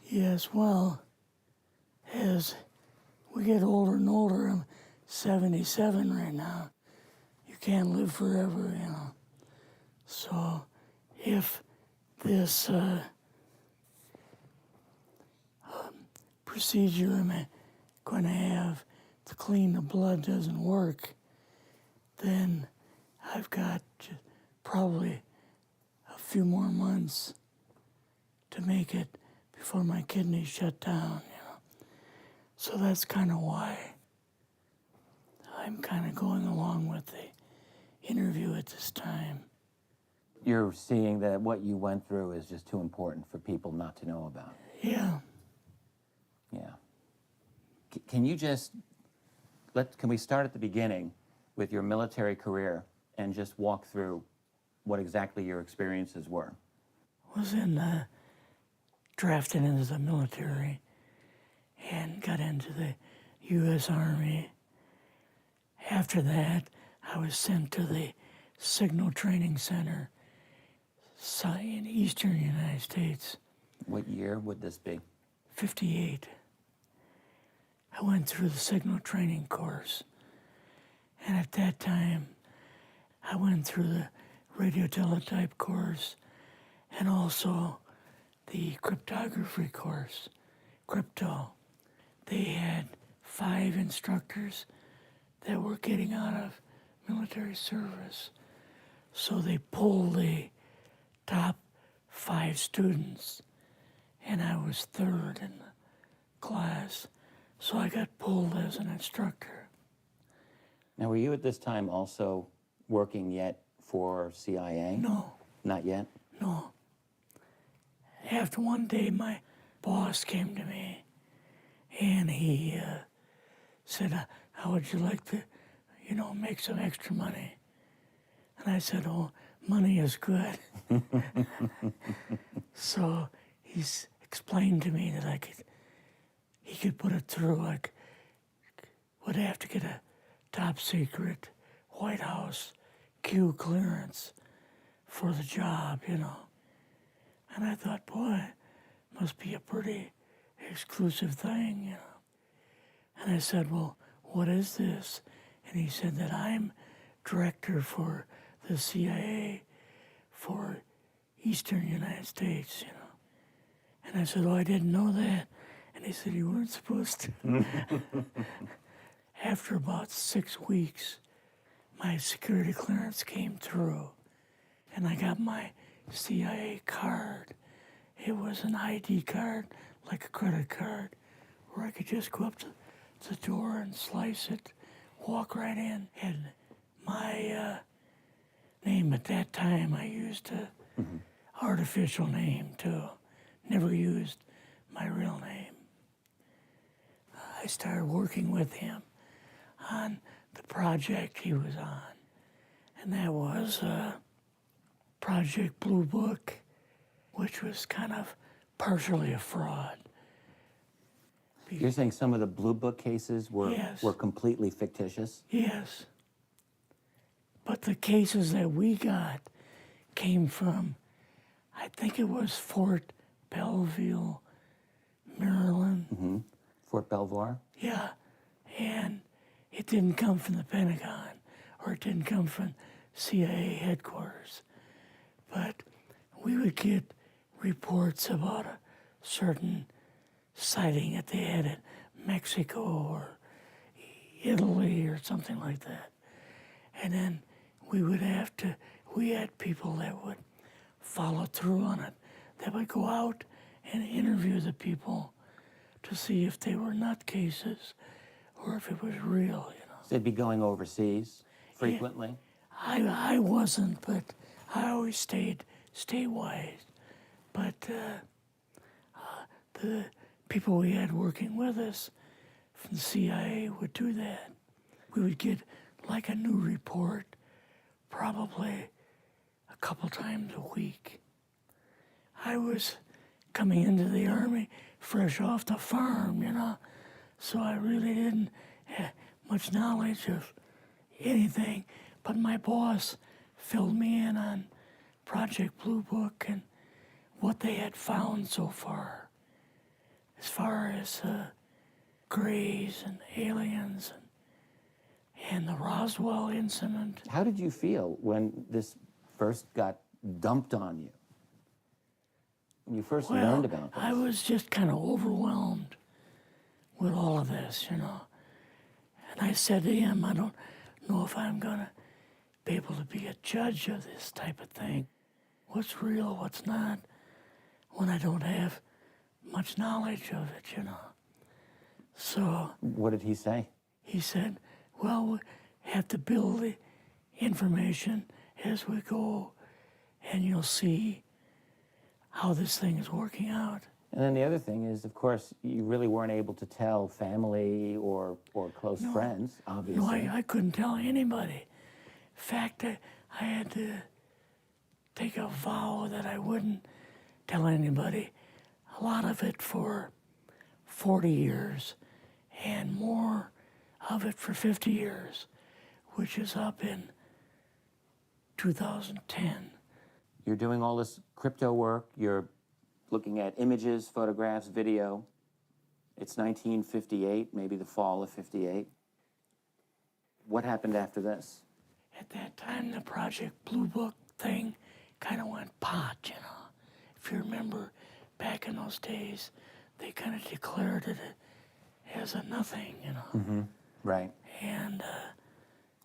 Yes, well, as we get older and older, I'm 77 right now. You can't live forever, you know. So if this procedure I'm going to have to clean the blood doesn't work, then I've got probably a few more months to make it before my kidneys shut down, you know. So that's kind of why I'm kind of going along with the interview at this time. You're seeing that what you went through is just too important for people not to know about. Yeah. Yeah. Can you just, can we start at the beginning with your military career and just walk through what exactly your experiences were? Was drafted into the military and got into the U.S. Army. After that, I was sent to the Signal Training Center in eastern United States. What year would this be? 58. I went through the Signal Training course. And at that time, I went through the radio teletype course and also the cryptography course, crypto. They had 5 instructors that were getting out of military service. So they pulled the top 5 students, and I was 3rd in the class. So I got pulled as an instructor. Now, were you at this time also working yet for CIA? No. Not yet? No. After one day, my boss came to me, and he said, how would you like to, make some extra money? And I said, oh, money is good. So he's explained to me that he could put it through. I would have to get a top secret White House Q clearance for the job, And I thought, boy, must be a pretty exclusive thing, And I said, well, what is this? And he said that I'm director for the CIA for Eastern United States, And I said, oh, I didn't know that. And he said, you weren't supposed to. After about 6 weeks, my security clearance came through, and I got my CIA card. It was an ID card, like a credit card, where I could just go up to the door and slice it, walk right in. And my name at that time, I used a artificial name too. Never used my real name. I started working with him on the project he was on, and that was Project Blue Book, which was kind of partially a fraud. You're saying some of the Blue Book cases were, Yes. were completely fictitious? Yes. But the cases that we got came from, I think it was Fort Belvoir, Maryland. Fort Belvoir? Yeah, and it didn't come from the Pentagon, or it didn't come from CIA headquarters. But we would get reports about a certain sighting that they had in Mexico or Italy or something like that. And then we had people that would follow through on it, that would go out and interview the people to see if they were nutcases or if it was real, So they'd be going overseas frequently? Yeah, I wasn't, but I always stayed statewide. But the people we had working with us from the CIA would do that. We would get like a new report probably a couple times a week. I was coming into the Army fresh off the farm, so I really didn't have much knowledge of anything, but my boss filled me in on Project Blue Book and what they had found so far. as far as grays and aliens and the Roswell incident. How did you feel when this first got dumped on you? When you first learned about this? I was just kind of overwhelmed with all of this, you know. And I said to him, I don't know if I'm going to be able to be a judge of this type of thing. What's real, what's not, when I don't have much knowledge of it, you know. So... What did he say? He said, well, we have to build the information as we go, and you'll see how this thing is working out. And then the other thing is, of course, you really weren't able to tell family or close friends, obviously. No, I couldn't tell anybody. In fact, I had to take a vow that I wouldn't tell anybody. A lot of it for 40 years, and more of it for 50 years, which is up in 2010. You're doing all this crypto work. You're looking at images, photographs, video. It's 1958, maybe the fall of 58. What happened after this? At that time, the Project Blue Book thing kind of went pot, you know. If you remember, back in those days, they kind of declared it as a nothing, you know. Mm-hmm. Right. And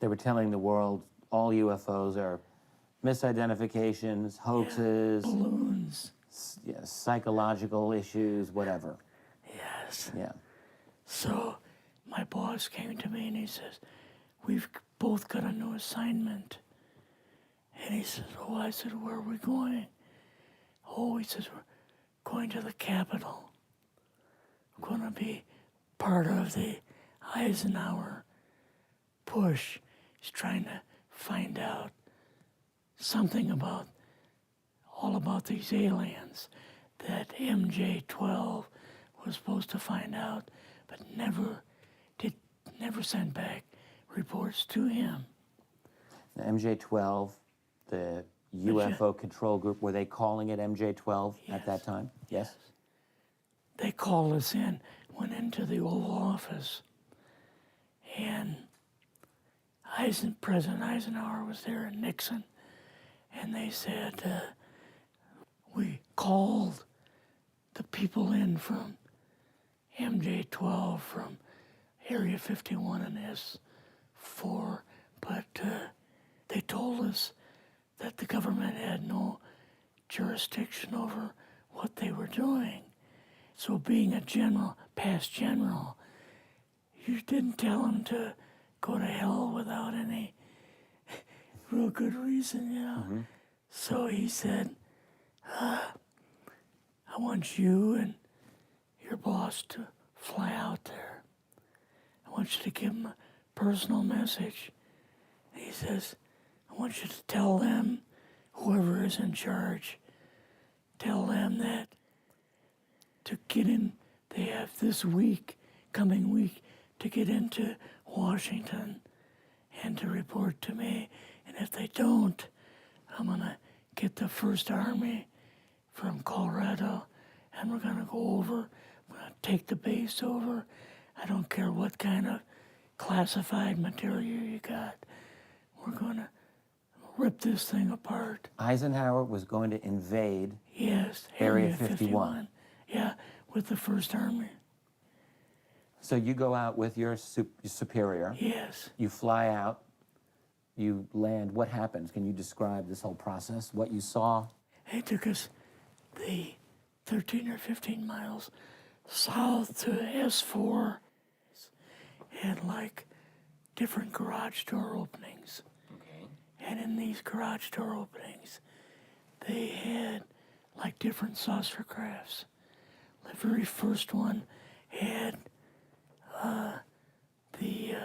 they were telling the world all UFOs are misidentifications, hoaxes, balloons. Psychological issues, whatever. Yes. Yeah. So my boss came to me and he says, we've both got a new assignment. And he says, oh, I said, where are we going? Oh, he says, we're going to the Capitol. We're going to be part of the Eisenhower push. He's trying to find out something about, all about these aliens that MJ-12 was supposed to find out, but never sent back reports to him. The MJ-12, the UFO control group, were they calling it MJ-12 at that time? Yes. They called us in, went into the Oval Office, and President Eisenhower was there and Nixon, and they said, we called the people in from MJ-12 from Area 51 and S4, but they told us that the government had no jurisdiction over what they were doing. So being a general, past general, you didn't tell them to go to hell without any real good reason, you know. Mm-hmm. So he said, I want you and your boss to fly out there. I want you to give them a personal message. He says, I want you to tell them, whoever is in charge, tell them that to get in, they have this week, coming week, to get into Washington and to report to me. And if they don't, I'm going to get the First Army from Colorado, and we're going to go over, we're going to take the base over. I don't care what kind of classified material you got. We're going to rip this thing apart. Eisenhower was going to invade Area 51. Yeah, with the First Army. So you go out with your superior. Yes. You fly out. You land. What happens? Can you describe this whole process, what you saw? It took us the 13 or 15 miles south to S4 and like different garage door openings. Okay. And in these garage door openings, they had like different saucer crafts. The very first one had the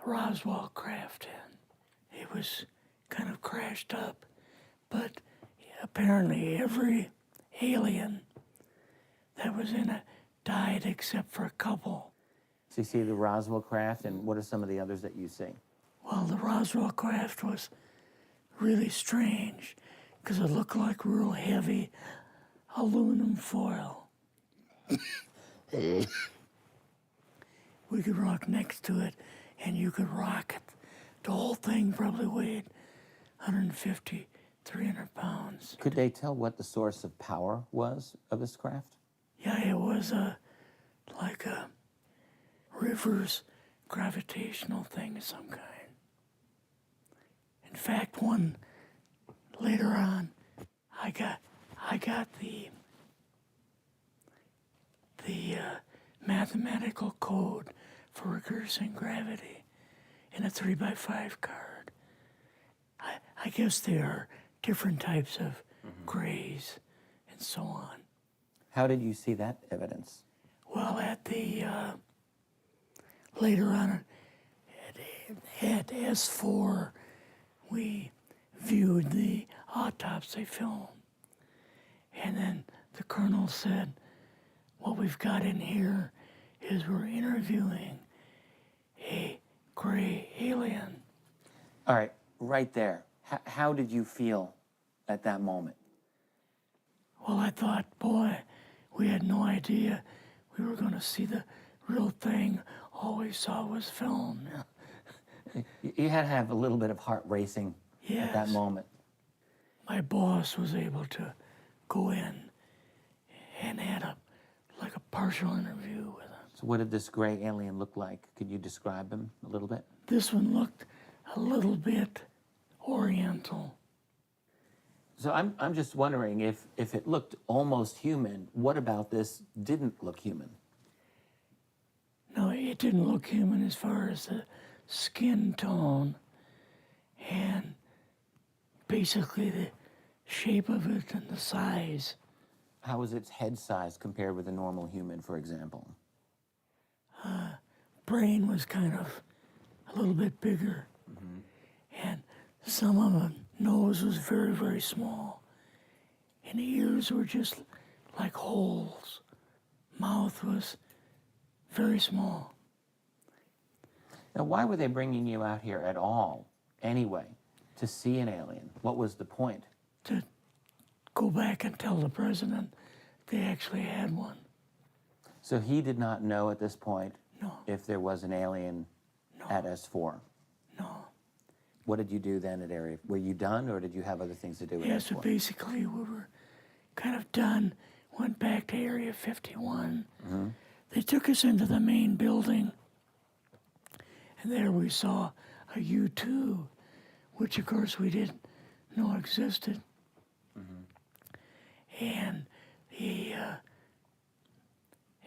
Roswell craft in. It was kind of crashed up, but apparently every alien that was in it died except for a couple. So you see the Roswell craft, and what are some of the others that you see? Well, the Roswell craft was really strange because it looked like real heavy aluminum foil. We could rock next to it, and you could rock it. The whole thing probably weighed 150, 300 pounds. Could they tell what the source of power was of this craft? Yeah, it was like a reverse gravitational thing of some kind. In fact, one later on, I got the mathematical code for reversing gravity in a 3x5 card. I guess there are different types of grays and so on. How did you see that evidence? Well, at the later on at S4, we viewed the autopsy film, and then the colonel said, "What we've got in here is we're interviewing a gray alien." All right, right there. How did you feel at that moment? Well, I thought, boy, we had no idea we were going to see the real thing. All we saw was film. You had to have a little bit of heart racing at that Yes. moment. My boss was able to go in and had a partial interview with him. So what did this gray alien look like? Could you describe him a little bit? This one looked a little bit oriental. So I'm just wondering if it looked almost human, what about this didn't look human? No, it didn't look human as far as the skin tone and basically the shape of it and the size. How was its head size compared with a normal human, for example? Brain was kind of a little bit bigger. And some of the nose was very, very small. And the ears were just like holes. Mouth was very small. Now, why were they bringing you out here at all, anyway, to see an alien? What was the point? To go back and tell the president they actually had one. So he did not know at this point No, if there was an alien at S4. no. What did you do then at Area? Were you done, or did you have other things to do at Yeah, S4? so basically we were kind of done, went back to Area 51. They took us into the main building, and there we saw a U-2, which of course we didn't know existed. And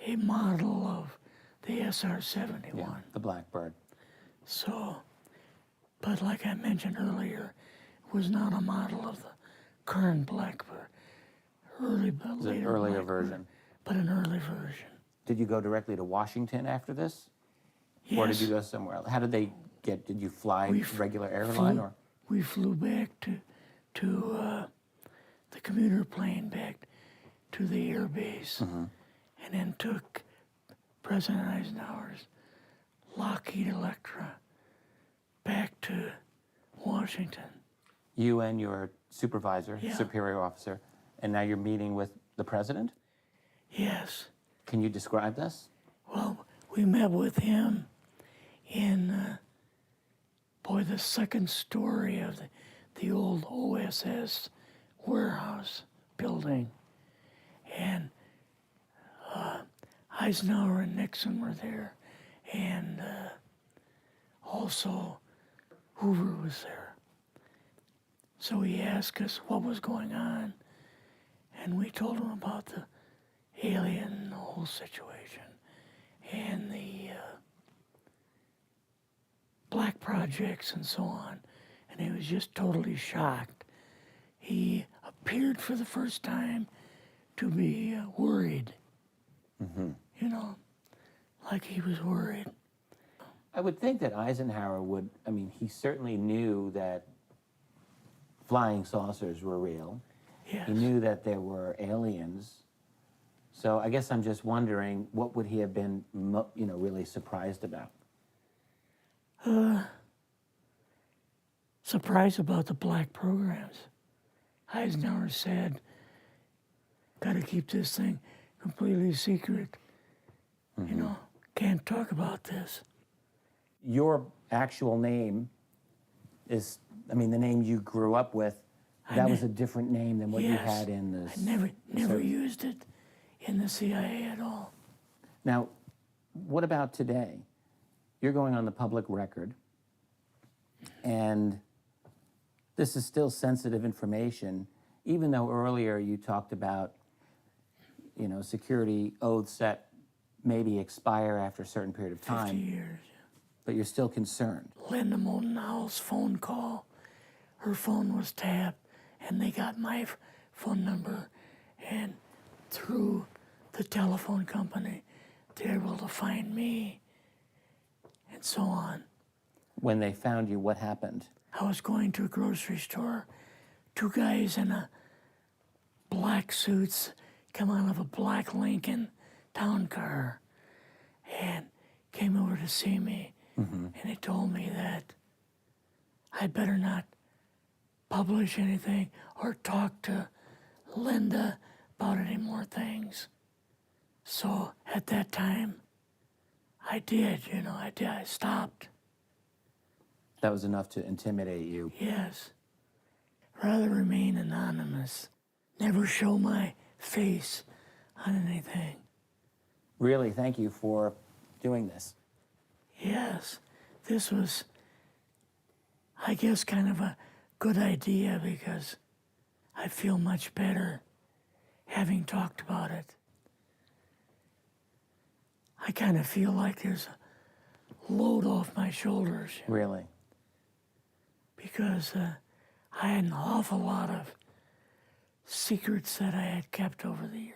a model of the SR-71. Yeah, the Blackbird. So, but like I mentioned earlier, it was not a model of the current Blackbird, It was an earlier Blackbird, version. but an early version. Did you go directly to Washington after this? Yes. Or did you go somewhere else? How did they get, did you fly regular airline or? We flew back to the commuter plane back to the air base, and then took President Eisenhower's Lockheed Electra back to Washington. You and your supervisor, Yeah. superior officer, and now you're meeting with the president? Yes. Can you describe this? Well, we met with him in, the second story of the old OSS warehouse building. And Eisenhower and Nixon were there, and also Hoover was there. So he asked us what was going on, and we told him about the alien, the whole situation, and the black projects and so on. And he was just totally shocked. He appeared for the first time to be worried. You know, like he was worried. I would think that Eisenhower would, I mean, he certainly knew that flying saucers were real. Yes. He knew that there were aliens. So I guess I'm just wondering, what would he have been, really surprised about? Surprised about the black programs. Eisenhower said, got to keep this thing completely secret. You know, can't talk about this. Your actual name is, I mean, the name you grew up with, that was a different name than what you Yes. had in this. I never service. used it in the CIA at all. Now, what about today? You're going on the public record, and this is still sensitive information, even though earlier you talked about, you know, security oaths that maybe expire after a certain period of 50 time, years. but you're still concerned. Linda Moultonow's phone call, her phone was tapped, and they got my phone number, and through the telephone company, they were able to find me, and so on. When they found you, what happened? I was going to a grocery store. Two guys in a black suits come out of a black Lincoln town car and came over to see me. And they told me that I better not publish anything or talk to Linda about any more things. So at that time, I did, you know, I stopped. That was enough to intimidate you. Yes. Rather remain anonymous. Never show my face on anything. Really, thank you for doing this. Yes. This was, I guess, kind of a good idea because I feel much better having talked about it. I kind of feel like there's a load off my shoulders Really? because I had an awful lot of secrets that I had kept over the years.